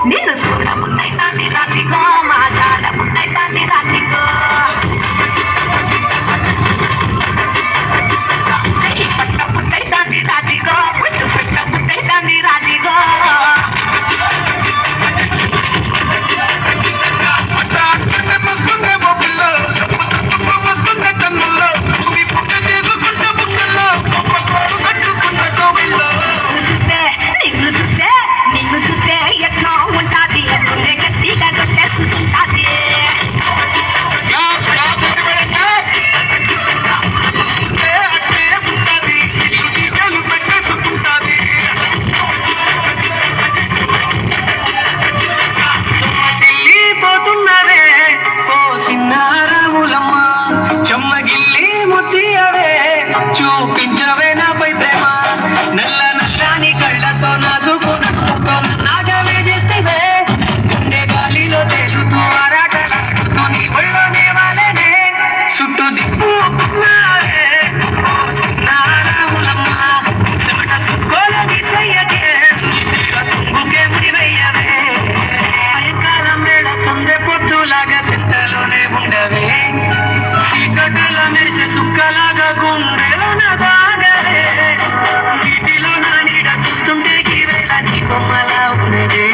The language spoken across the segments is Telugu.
నిన్ను చూడ ముద్దైతాంది రాజిగో మాట్లాడ ముద్దైతాంది రాజిగో చెయ్యి పట్ట ముద్దైతాంది రాజిగో ముద్దు పెట్ట ముద్దైతాంది రాజిగో చూపించవే నాపై ప్రేమ నల్ల నల్లని కళ్ళతో నాజుకు నవ్వుతో నాగవే చేస్తేవే గుండె గాలిలో తేలుతూ ఆరాటలాడుతూ నీ ఒళ్ళోనే వాలేనే చుట్టూ దిప్పుకున్నావే ఓ సిన్నారాములమ్మ చెమట సుక్కోలు తీసయ్యకే నీ చీర తుంగుకే ముడివయ్యవే సాయంకాలం వేళ సందె పొద్దులాగా సెంటలోనే ఉండవే చీకటిల మెరిసే సుక్కలాగా గుండెలో నాదాగలే నీటిలో నా నీడ చూస్తుంటే గీవేళ నీ బొమ్మలా ఉన్నదే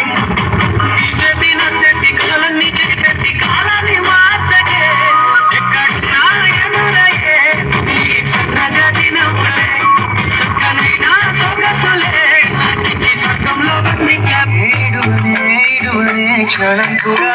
నీ చేతిన తెసి కాలన్నీ చేసి కాలాన్ని మార్చకే ఎక్కడున్నా ఎదురయ్యే నీ సన్నజాతి నవ్వులే సుక్కనైనా సొగసులే నాటికి స్వర్గంలో బంధించా ఇడువనే క్షణం కూడా